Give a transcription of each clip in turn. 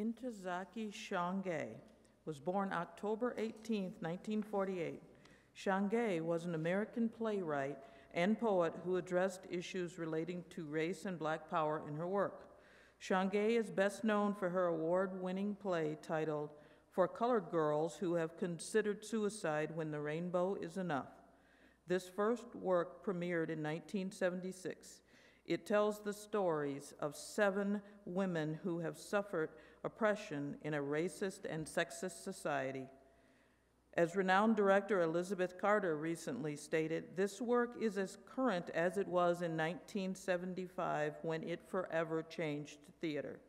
Ntozake Shange was born October 18, 1948. Shange was an American playwright and poet who addressed issues relating to race and Black power in her work. Shange is best known for her award-winning play titled For Colored Girls Who Have Considered Suicide When the Rainbow Is Enough. This first work premiered in 1976. It tells the stories of 7 women who have suffered oppression in a racist and sexist society. As renowned director Elizabeth Carter recently stated, this work is as current as it was in 1975 when it forever changed theater.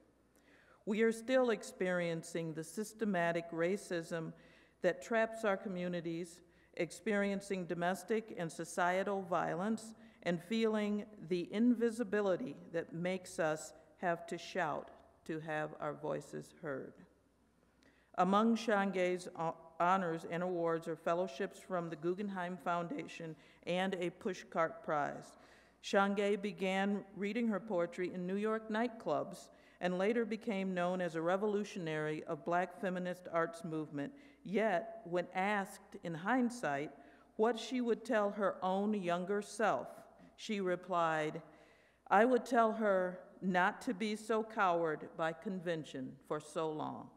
We are still experiencing the systematic racism that traps our communities, experiencing domestic and societal violence, and feeling the invisibility that makes us have to shout to have our voices heard. Among Shange's honors and awards are fellowships from the Guggenheim Foundation and a Pushcart Prize. Shange began reading her poetry in New York nightclubs and later became known as a revolutionary of Black feminist arts movement. Yet, when asked in hindsight what she would tell her own younger self, she replied, "I would tell her not to be so coward by convention for so long."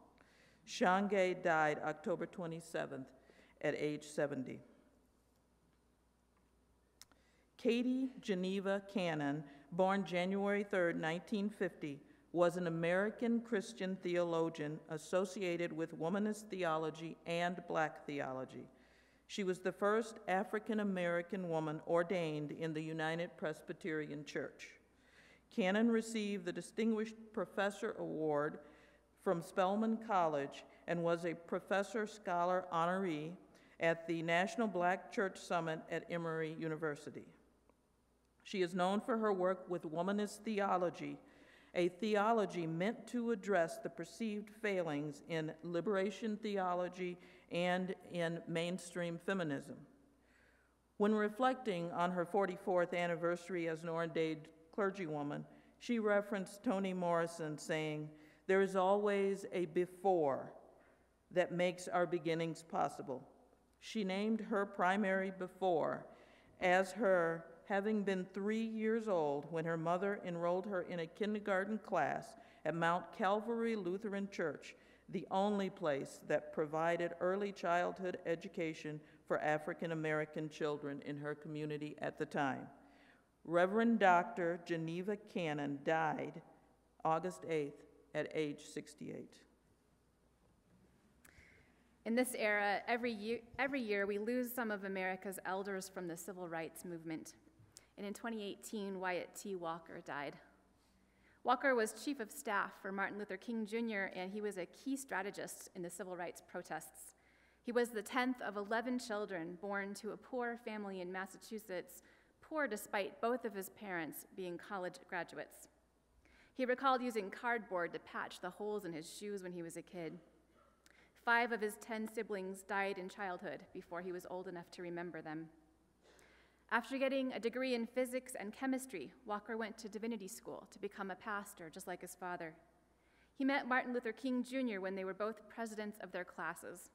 Shange died October 27th at age 70. Katie Geneva Cannon, born January 3rd, 1950, was an American Christian theologian associated with womanist theology and Black theology. She was the first African-American woman ordained in the United Presbyterian Church. Cannon received the Distinguished Professor Award from Spelman College and was a Professor Scholar honoree at the National Black Church Summit at Emory University. She is known for her work with womanist theology, a theology meant to address the perceived failings in liberation theology and in mainstream feminism. When reflecting on her 44th anniversary as an ordained clergywoman, she referenced Toni Morrison saying, "There is always a before that makes our beginnings possible." She named her primary before as her having been 3 years old when her mother enrolled her in a kindergarten class at Mount Calvary Lutheran Church, the only place that provided early childhood education for African American children in her community at the time. Reverend Dr. Geneva Cannon died August 8th at age 68. In this era, every year we lose some of America's elders from the civil rights movement. And in 2018, Wyatt Tee Walker died. Walker was chief of staff for Martin Luther King Jr., and he was a key strategist in the civil rights protests. He was the 10th of 11 children born to a poor family in Massachusetts, poor despite both of his parents being college graduates. He recalled using cardboard to patch the holes in his shoes when he was a kid. 5 of his 10 siblings died in childhood before he was old enough to remember them. After getting a degree in physics and chemistry, Walker went to divinity school to become a pastor, just like his father. He met Martin Luther King Jr. when they were both presidents of their classes.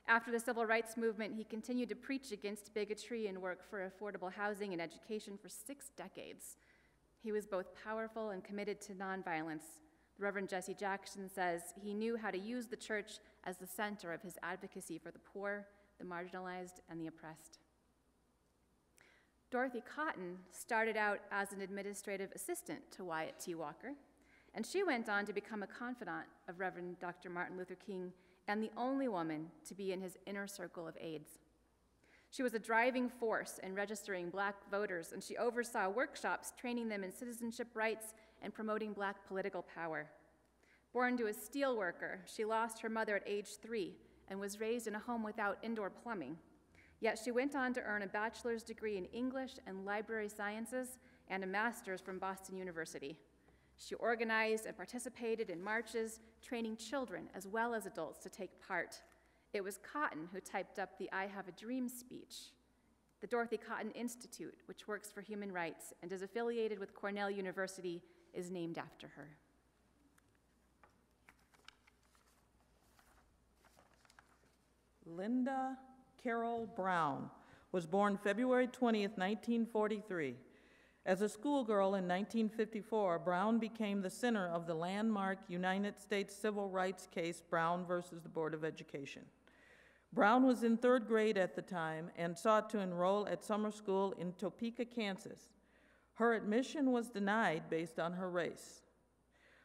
After the civil rights movement, he continued to preach against bigotry and work for affordable housing and education for 6 decades. He was both powerful and committed to nonviolence. The Reverend Jesse Jackson says he knew how to use the church as the center of his advocacy for the poor, the marginalized, and the oppressed. Dorothy Cotton started out as an administrative assistant to Wyatt Tee Walker, and she went on to become a confidant of Reverend Dr. Martin Luther King and the only woman to be in his inner circle of aides. She was a driving force in registering Black voters, and she oversaw workshops training them in citizenship rights and promoting Black political power. Born to a steel worker, she lost her mother at age 3 and was raised in a home without indoor plumbing. Yet she went on to earn a bachelor's degree in English and library sciences and a master's from Boston University. She organized and participated in marches, training children as well as adults to take part. It was Cotton who typed up the I Have a Dream speech. The Dorothy Cotton Institute, which works for human rights and is affiliated with Cornell University, is named after her. Linda Carroll Brown was born February 20th, 1943. As a schoolgirl in 1954, Brown became the center of the landmark United States civil rights case Brown versus the Board of Education. Brown was in 3rd grade at the time and sought to enroll at summer school in Topeka, Kansas. Her admission was denied based on her race.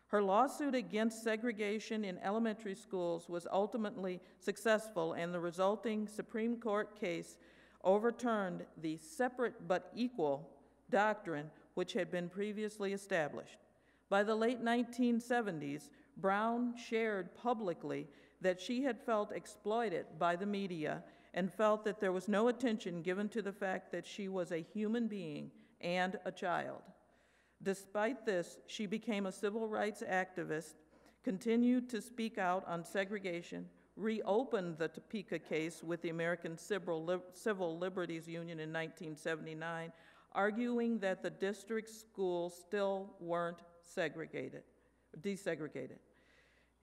Her lawsuit against segregation in elementary schools was ultimately successful, and the resulting Supreme Court case overturned the separate but equal doctrine which had been previously established. By the late 1970s, Brown shared publicly that she had felt exploited by the media and felt that there was no attention given to the fact that she was a human being and a child. Despite this, she became a civil rights activist, continued to speak out on segregation, reopened the Topeka case with the American Civil Liberties Union in 1979, arguing that the district schools still weren't desegregated.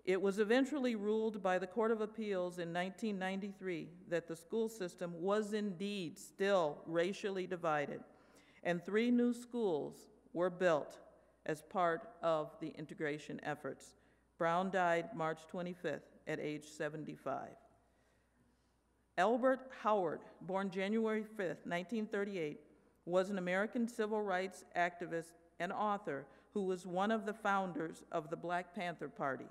It was eventually ruled by the Court of Appeals in 1993 that the school system was indeed still racially divided, and 3 new schools were built as part of the integration efforts. Brown died March 25th at age 75. Albert Howard, born January 5th, 1938, was an American civil rights activist and author who was one of the founders of the Black Panther Party.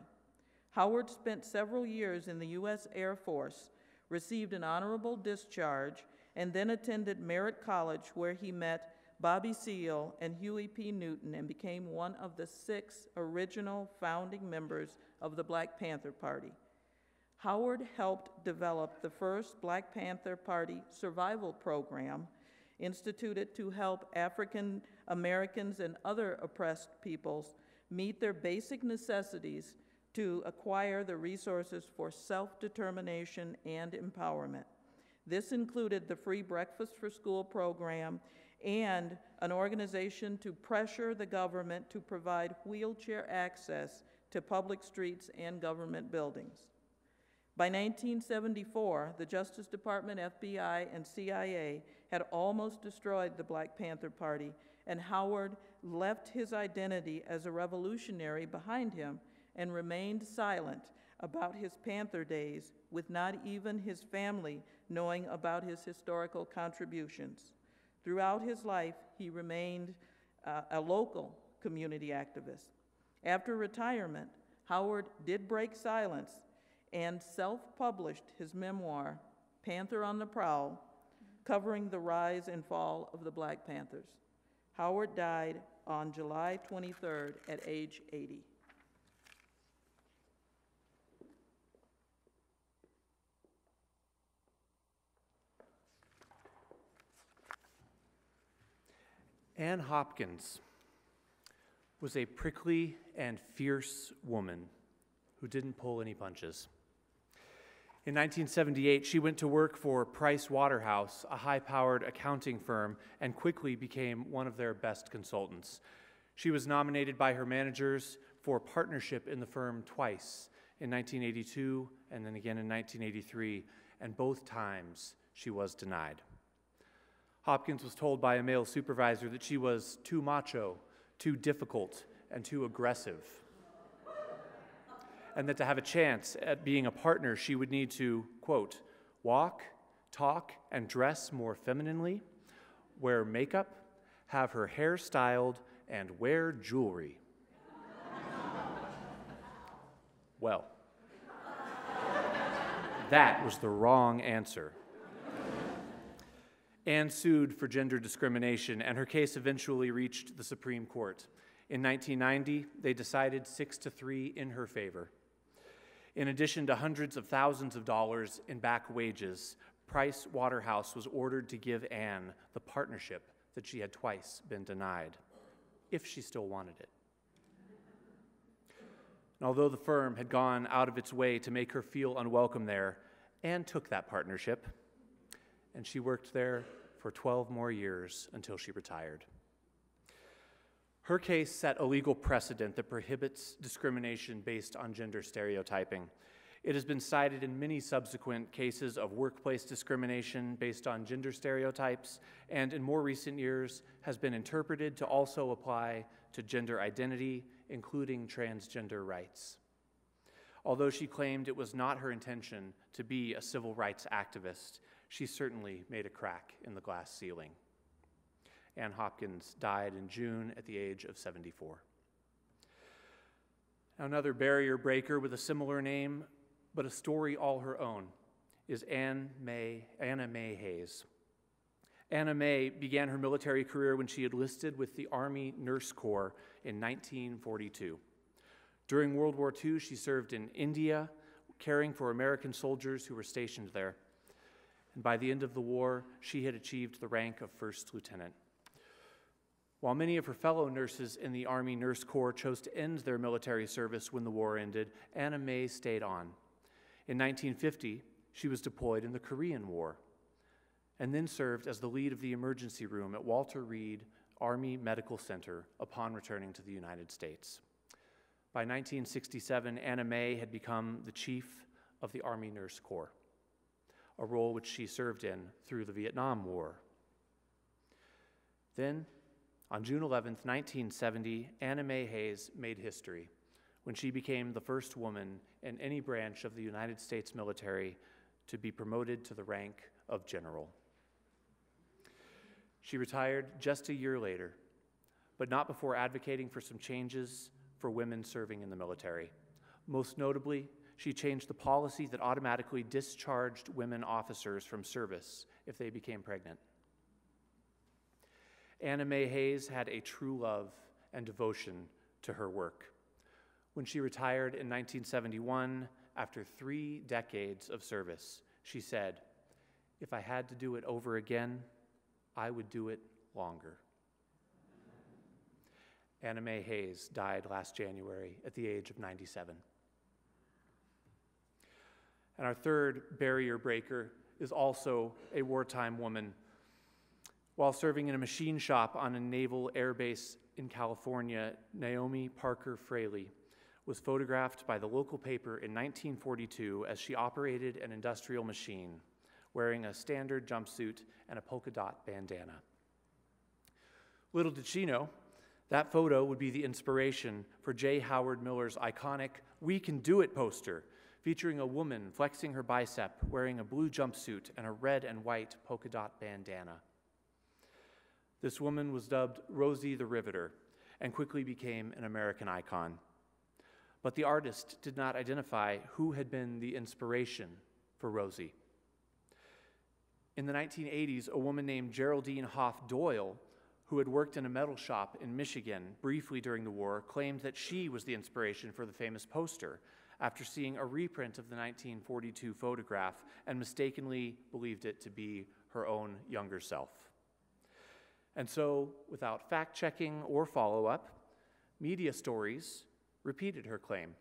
Howard spent several years in the U.S. Air Force, received an honorable discharge, and then attended Merritt College, where he met Bobby Seale and Huey P. Newton and became one of the 6 original founding members of the Black Panther Party. Howard helped develop the first Black Panther Party survival program instituted to help African Americans and other oppressed peoples meet their basic necessities to acquire the resources for self-determination and empowerment. This included the free breakfast for school program and an organization to pressure the government to provide wheelchair access to public streets and government buildings. By 1974, the Justice Department, FBI, and CIA had almost destroyed the Black Panther Party, and Howard left his identity as a revolutionary behind him and remained silent about his Panther days, with not even his family knowing about his historical contributions. Throughout his life, he remained a local community activist. After retirement, Howard did break silence and self-published his memoir, Panther on the Prowl, covering the rise and fall of the Black Panthers. Howard died on July 23rd at age 80. Mae Hopkins was a prickly and fierce woman who didn't pull any punches. In 1978, she went to work for Price Waterhouse, a high-powered accounting firm, and quickly became one of their best consultants. She was nominated by her managers for partnership in the firm twice, in 1982 and then again in 1983, and both times she was denied. Hopkins was told by a male supervisor that she was too macho, too difficult, and too aggressive, and that to have a chance at being a partner, she would need to, quote, walk, talk, and dress more femininely, wear makeup, have her hair styled, and wear jewelry. Well, that was the wrong answer. Anne sued for gender discrimination, and her case eventually reached the Supreme Court. In 1990, they decided 6-3 in her favor. In addition to hundreds of thousands of dollars in back wages, Price Waterhouse was ordered to give Anne the partnership that she had twice been denied, if she still wanted it. And although the firm had gone out of its way to make her feel unwelcome there, Anne took that partnership, and she worked there for 12 more years until she retired. Her case set a legal precedent that prohibits discrimination based on gender stereotyping. It has been cited in many subsequent cases of workplace discrimination based on gender stereotypes, and in more recent years has been interpreted to also apply to gender identity, including transgender rights. Although she claimed it was not her intention to be a civil rights activist, she certainly made a crack in the glass ceiling. Ann Hopkins died in June at the age of 74. Now, another barrier breaker with a similar name, but a story all her own, is Anna Mae Hayes. Anna Mae began her military career when she enlisted with the Army Nurse Corps in 1942. During World War II, she served in India, caring for American soldiers who were stationed there. And by the end of the war, she had achieved the rank of first lieutenant. While many of her fellow nurses in the Army Nurse Corps chose to end their military service when the war ended, Anna Mae stayed on. In 1950, she was deployed in the Korean War, and then served as the lead of the emergency room at Walter Reed Army Medical Center upon returning to the United States. By 1967, Anna Mae had become the chief of the Army Nurse Corps, a role which she served in through the Vietnam War. Then, on June 11, 1970, Anna Mae Hayes made history when she became the first woman in any branch of the United States military to be promoted to the rank of general. She retired just a year later, but not before advocating for some changes for women serving in the military. Most notably, she changed the policy that automatically discharged women officers from service if they became pregnant. Anna Mae Hayes had a true love and devotion to her work. When she retired in 1971, after 3 decades of service, she said, "If I had to do it over again, I would do it longer." Anna Mae Hayes died last January at the age of 97. And our third barrier breaker is also a wartime woman. While serving in a machine shop on a naval air base in California, Naomi Parker Fraley was photographed by the local paper in 1942 as she operated an industrial machine, wearing a standard jumpsuit and a polka dot bandana. Little did she know, that photo would be the inspiration for J. Howard Miller's iconic "We Can Do It" poster, featuring a woman flexing her bicep, wearing a blue jumpsuit and a red and white polka dot bandana. This woman was dubbed Rosie the Riveter and quickly became an American icon. But the artist did not identify who had been the inspiration for Rosie. In the 1980s, a woman named Geraldine Hoff Doyle, who had worked in a metal shop in Michigan briefly during the war, claimed that she was the inspiration for the famous poster after seeing a reprint of the 1942 photograph and mistakenly believed it to be her own younger self. And so, without fact-checking or follow-up, media stories repeated her claim,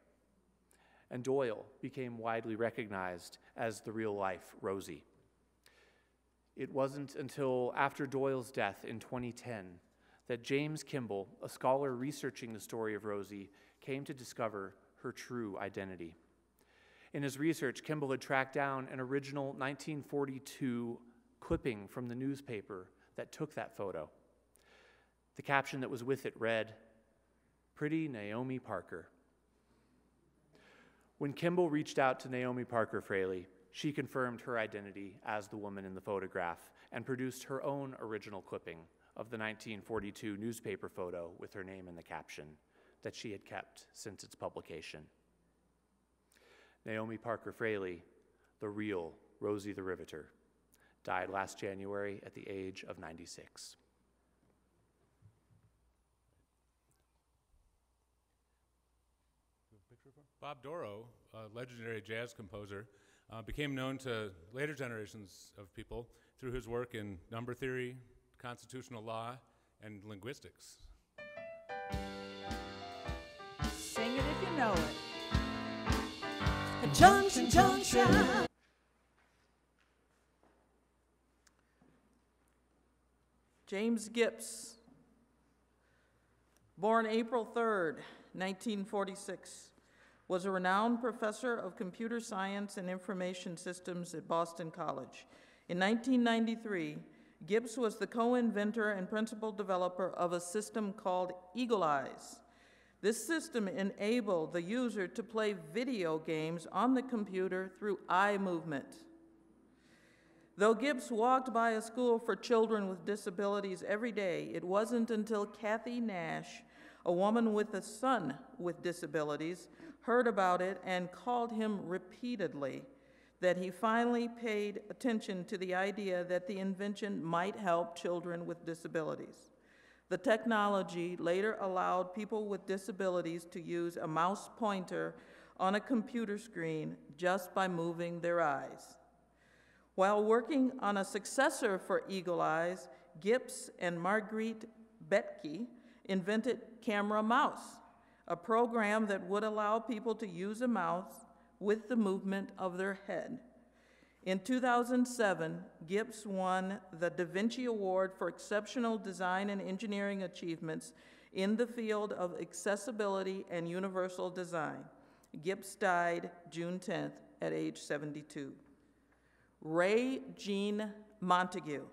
and Doyle became widely recognized as the real-life Rosie. It wasn't until after Doyle's death in 2010 that James Kimball, a scholar researching the story of Rosie, came to discover her true identity. In his research, Kimball had tracked down an original 1942 clipping from the newspaper that took that photo. The caption that was with it read, "Pretty Naomi Parker." When Kimball reached out to Naomi Parker Fraley, she confirmed her identity as the woman in the photograph and produced her own original clipping of the 1942 newspaper photo with her name in the caption that she had kept since its publication. Naomi Parker Fraley, the real Rosie the Riveter, died last January at the age of 96. Bob Dorough, a legendary jazz composer, became known to later generations of people through his work in number theory, constitutional law, and linguistics. Sing it if you know it. Junction, junction. James Gibbs, born April 3rd, 1946, was a renowned professor of computer science and information systems at Boston College. In 1993, Gibbs was the co-inventor and principal developer of a system called Eagle Eyes. This system enabled the user to play video games on the computer through eye movement. Though Gibbs walked by a school for children with disabilities every day, it wasn't until Kathy Nash, a woman with a son with disabilities, heard about it and called him repeatedly, that he finally paid attention to the idea that the invention might help children with disabilities. The technology later allowed people with disabilities to use a mouse pointer on a computer screen just by moving their eyes. While working on a successor for Eagle Eyes, Gibbs and Marguerite Betke invented Camera Mouse, a program that would allow people to use a mouse with the movement of their head. In 2007, Gibbs won the Da Vinci Award for Exceptional Design and Engineering Achievements in the field of accessibility and universal design. Gibbs died June 10th at age 72. Ray Jean Montague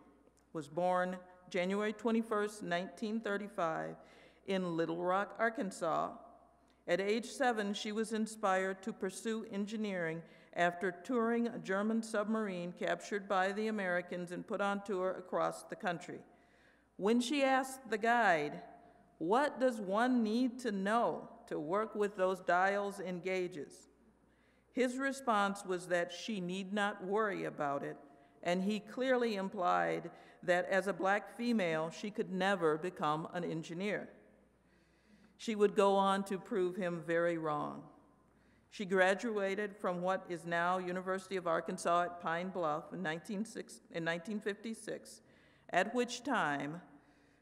was born January 21st, 1935, in Little Rock, Arkansas. At age 7, she was inspired to pursue engineering after touring a German submarine captured by the Americans and put on tour across the country. When she asked the guide, "What does one need to know to work with those dials and gauges?" his response was that she need not worry about it, and he clearly implied that as a black female, she could never become an engineer. She would go on to prove him very wrong. She graduated from what is now University of Arkansas at Pine Bluff in 1956, at which time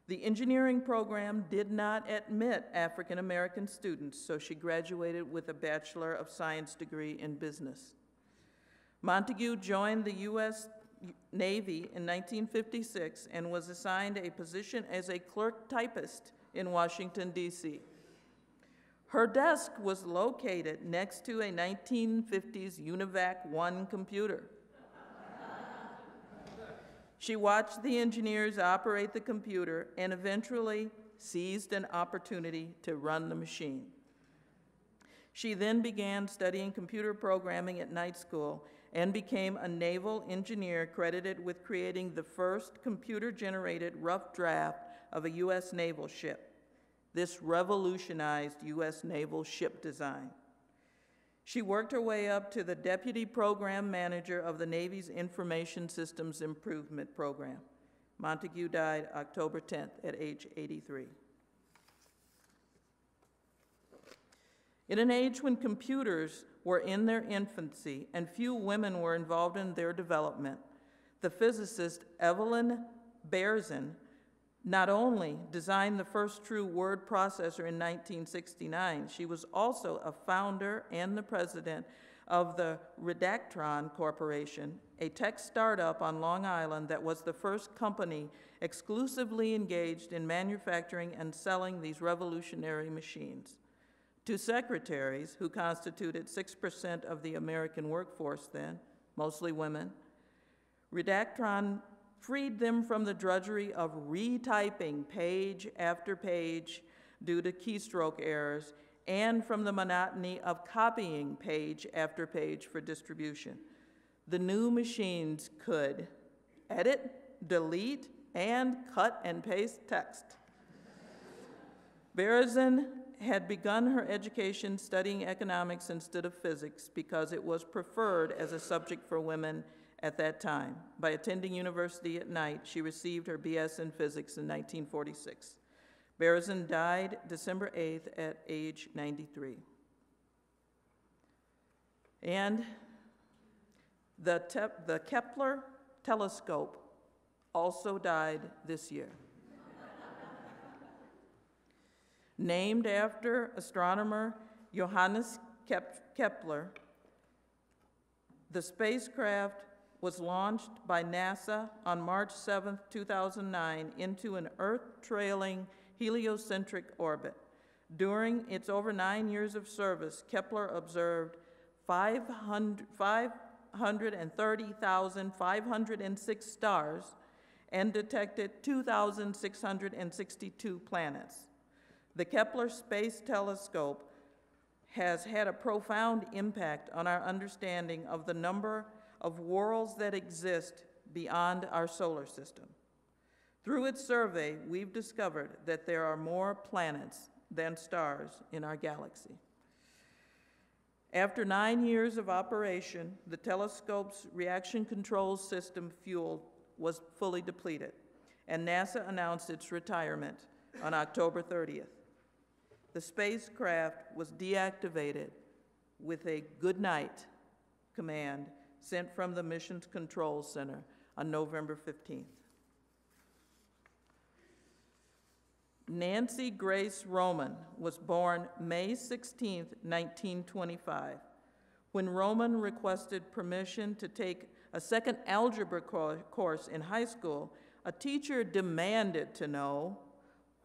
the engineering program did not admit African American students, so she graduated with a Bachelor of Science degree in business. Montague joined the U.S. Navy in 1956 and was assigned a position as a clerk typist in Washington, D.C. Her desk was located next to a 1950s UNIVAC 1 computer. She watched the engineers operate the computer and eventually seized an opportunity to run the machine. She then began studying computer programming at night school and became a naval engineer credited with creating the first computer-generated rough draft of a U.S. naval ship. This revolutionized U.S. naval ship design. She worked her way up to the deputy program manager of the Navy's Information Systems Improvement Program. Montague died October 10th at age 83. In an age when computers were in their infancy and few women were involved in their development, the physicist Evelyn Berezin not only designed the first true word processor in 1969, she was also a founder and the president of the Redactron Corporation, a tech startup on Long Island that was the first company exclusively engaged in manufacturing and selling these revolutionary machines. Two secretaries, who constituted 6% of the American workforce then, mostly women, Redactron freed them from the drudgery of retyping page after page due to keystroke errors and from the monotony of copying page after page for distribution. The new machines could edit, delete, and cut and paste text. Berezin had begun her education studying economics instead of physics because it was preferred as a subject for women at that time. By attending university at night, she received her BS in physics in 1946. Berezin died December 8th at age 93. And the Kepler telescope also died this year. Named after astronomer Johannes Kepler, the spacecraft was launched by NASA on March 7, 2009, into an Earth-trailing heliocentric orbit. During its over 9 years of service, Kepler observed 530,506 stars and detected 2,662 planets. The Kepler Space Telescope has had a profound impact on our understanding of the number of worlds that exist beyond our solar system. Through its survey, we've discovered that there are more planets than stars in our galaxy. After 9 years of operation, the telescope's reaction control system fuel was fully depleted, and NASA announced its retirement on October 30th. The spacecraft was deactivated with a good night command sent from the Missions Control Center on November 15th. Nancy Grace Roman was born May 16, 1925. When Roman requested permission to take a second algebra course in high school, a teacher demanded to know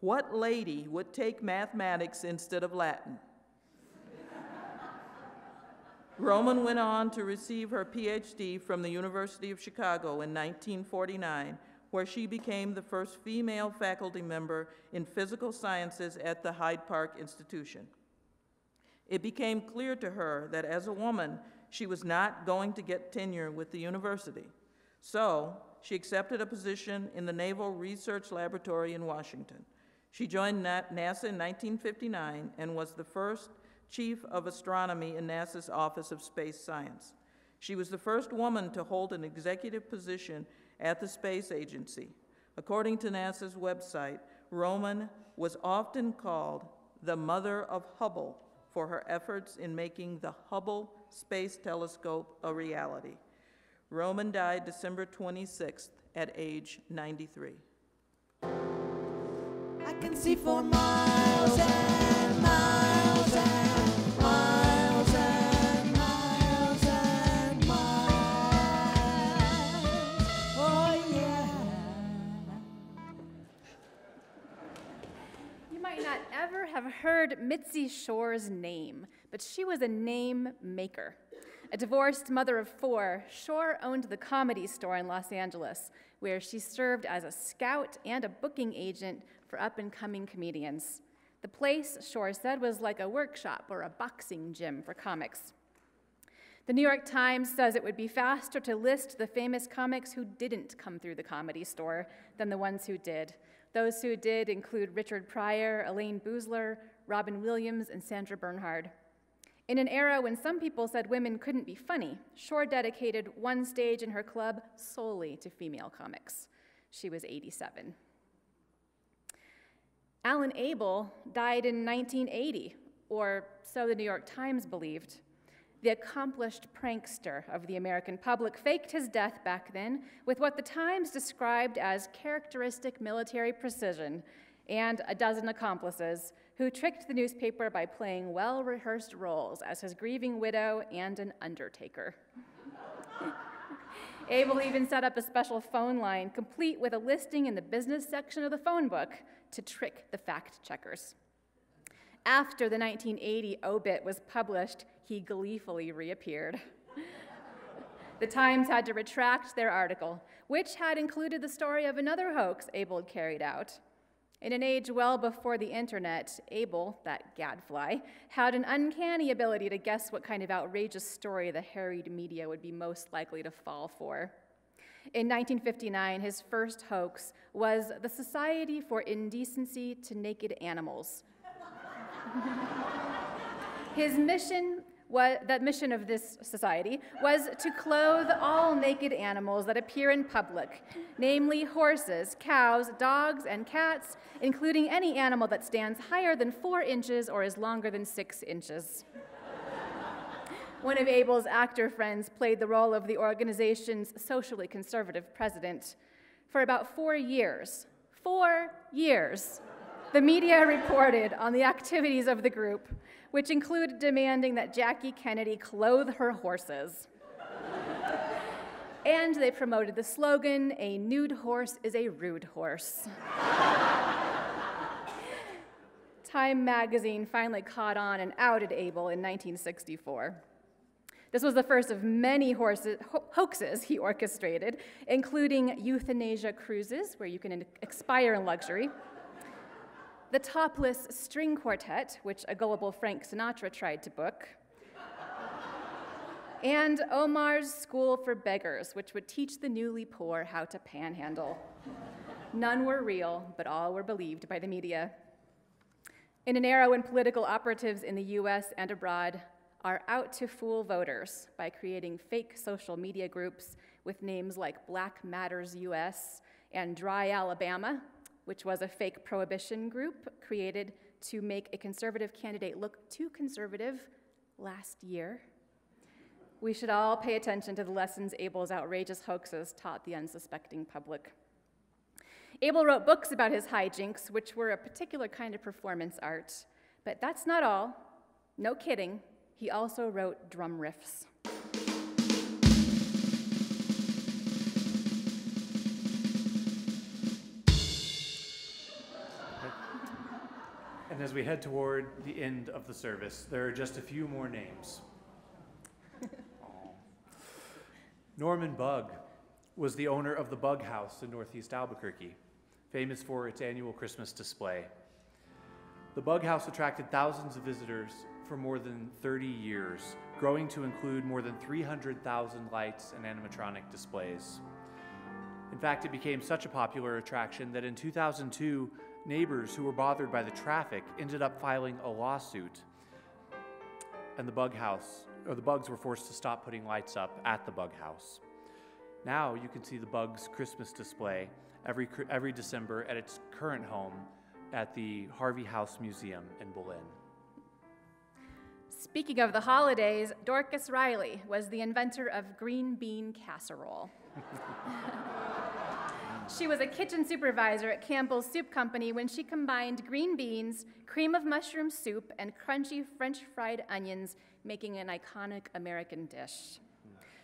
what lady would take mathematics instead of Latin. Roman went on to receive her PhD from the University of Chicago in 1949, where she became the first female faculty member in physical sciences at the Hyde Park Institution. It became clear to her that as a woman, she was not going to get tenure with the university. So she accepted a position in the Naval Research Laboratory in Washington. She joined NASA in 1959 and was the first chief of astronomy in NASA's Office of Space Science. She was the first woman to hold an executive position at the space agency. According to NASA's website, Roman was often called the mother of Hubble for her efforts in making the Hubble Space Telescope a reality. Roman died December 26th at age 93. I can see for miles and miles and miles and miles and miles. Oh, yeah. You might not ever have heard Mitzi Shore's name, but she was a name maker. A divorced mother of 4, Shore owned the Comedy Store in Los Angeles, where she served as a scout and a booking agent for up-and-coming comedians. The place, Shore said, was like a workshop or a boxing gym for comics. The New York Times says it would be faster to list the famous comics who didn't come through the Comedy Store than the ones who did. Those who did include Richard Pryor, Elaine Boozler, Robin Williams, and Sandra Bernhard. In an era when some people said women couldn't be funny, Shore dedicated one stage in her club solely to female comics. She was 87. Alan Abel died in 1980, or so the New York Times believed. The accomplished prankster of the American public faked his death back then with what the Times described as characteristic military precision and a dozen accomplices who tricked the newspaper by playing well-rehearsed roles as his grieving widow and an undertaker. Abel even set up a special phone line, complete with a listing in the business section of the phone book, to trick the fact-checkers. After the 1980 obit was published, he gleefully reappeared. The Times had to retract their article, which had included the story of another hoax Abel had carried out. In an age well before the internet, Abel, that gadfly, had an uncanny ability to guess what kind of outrageous story the harried media would be most likely to fall for. In 1959, his first hoax was the Society for Indecency to Naked Animals. His mission the mission of this society was to clothe all naked animals that appear in public, namely horses, cows, dogs, and cats, including any animal that stands higher than 4 inches or is longer than 6 inches. One of Abel's actor friends played the role of the organization's socially conservative president. For about 4 years, the media reported on the activities of the group, which included demanding that Jackie Kennedy clothe her horses. And they promoted the slogan, "A nude horse is a rude horse." Time magazine finally caught on and outed Abel in 1964. This was the first of many hoaxes he orchestrated, including euthanasia cruises, where you can expire in luxury, the topless string quartet, which a gullible Frank Sinatra tried to book, and Omar's School for Beggars, which would teach the newly poor how to panhandle. None were real, but all were believed by the media. In an era when political operatives in the US and abroad are out to fool voters by creating fake social media groups with names like Black Matters US and Dry Alabama, which was a fake prohibition group created to make a conservative candidate look too conservative last year, we should all pay attention to the lessons Abel's outrageous hoaxes taught the unsuspecting public. Abel wrote books about his hijinks, which were a particular kind of performance art. But that's not all. No kidding. He also wrote drum riffs. And as we head toward the end of the service, there are just a few more names. Norman Bugg was the owner of the Bugg House in Northeast Albuquerque, famous for its annual Christmas display. The Bugg House attracted thousands of visitors for more than 30 years, growing to include more than 300,000 lights and animatronic displays. In fact, it became such a popular attraction that in 2002, neighbors who were bothered by the traffic ended up filing a lawsuit, and the Buggs were forced to stop putting lights up at the Bugg House. Now you can see the Buggs Christmas display every December at its current home at the Harvey House Museum in Berlin. Speaking of the holidays, Dorcas Riley was the inventor of green bean casserole. She was a kitchen supervisor at Campbell's Soup Company when she combined green beans, cream of mushroom soup, and crunchy French fried onions, making an iconic American dish.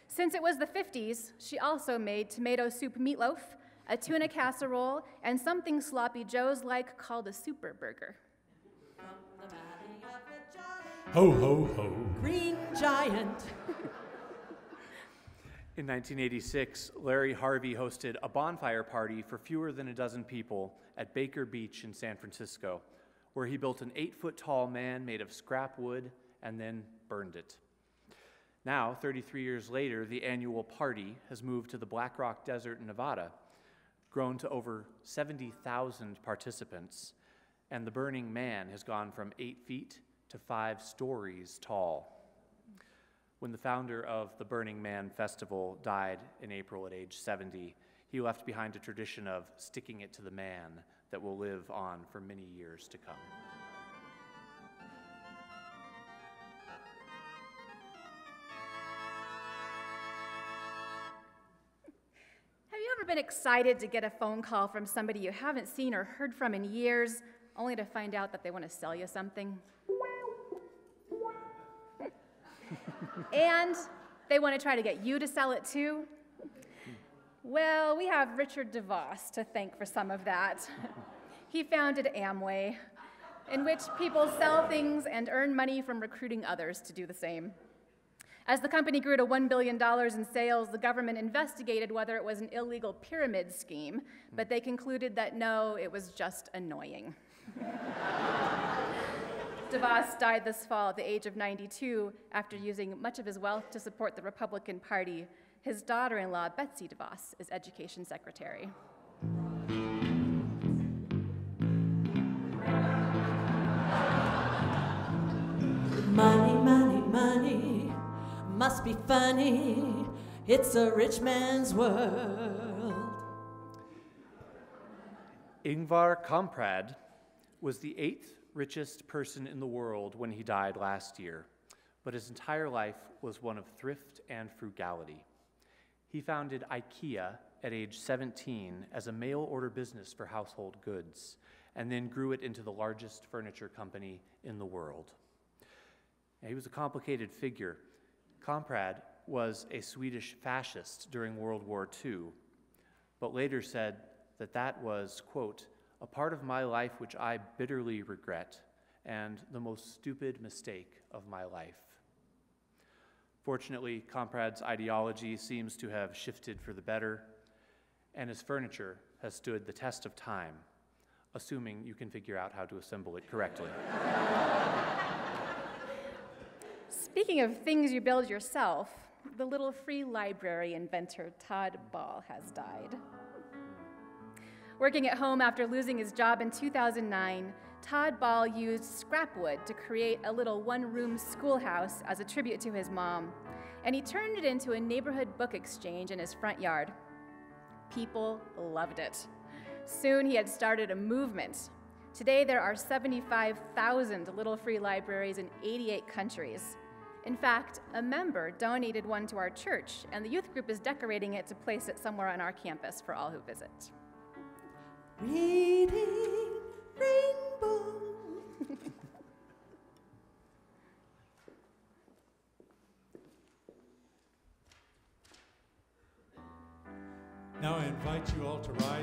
Since it was the 50s, she also made tomato soup meatloaf, a tuna casserole, and something sloppy Joe's like called a super burger. Ho, ho, ho. Green giant. In 1986, Larry Harvey hosted a bonfire party for fewer than a dozen people at Baker Beach in San Francisco, where he built an 8-foot-tall man made of scrap wood and then burned it. Now, 33 years later, the annual party has moved to the Black Rock Desert in Nevada, grown to over 70,000 participants, and the Burning Man has gone from 8 feet to 5 stories tall. When the founder of the Burning Man Festival died in April at age 70, he left behind a tradition of sticking it to the man that will live on for many years to come. Have you ever been excited to get a phone call from somebody you haven't seen or heard from in years, only to find out that they want to sell you something? And they want to try to get you to sell it too? Well, we have Richard DeVos to thank for some of that. He founded Amway, in which people sell things and earn money from recruiting others to do the same. As the company grew to $1 billion in sales, the government investigated whether it was an illegal pyramid scheme, but they concluded that no, it was just annoying. DeVos died this fall at the age of 92 after using much of his wealth to support the Republican Party. His daughter-in-law, Betsy DeVos, is education secretary. Money, money, money, must be funny. It's a rich man's world. Ingvar Kamprad was the 8th richest person in the world when he died last year, but his entire life was one of thrift and frugality. He founded IKEA at age 17 as a mail-order business for household goods, and then grew it into the largest furniture company in the world. Now, he was a complicated figure. Kamprad was a Swedish fascist during World War II, but later said that was, quote, a part of my life which I bitterly regret, and the most stupid mistake of my life. Fortunately, Comprad's ideology seems to have shifted for the better, and his furniture has stood the test of time, assuming you can figure out how to assemble it correctly. Speaking of things you build yourself, the little free library inventor Todd Ball has died. Working at home after losing his job in 2009, Todd Ball used scrap wood to create a little one-room schoolhouse as a tribute to his mom, and he turned it into a neighborhood book exchange in his front yard. People loved it. Soon he had started a movement. Today there are 75,000 little free libraries in 88 countries. In fact, a member donated one to our church, and the youth group is decorating it to place it somewhere on our campus for all who visit. Reading Rainbow. Now I invite you all to rise.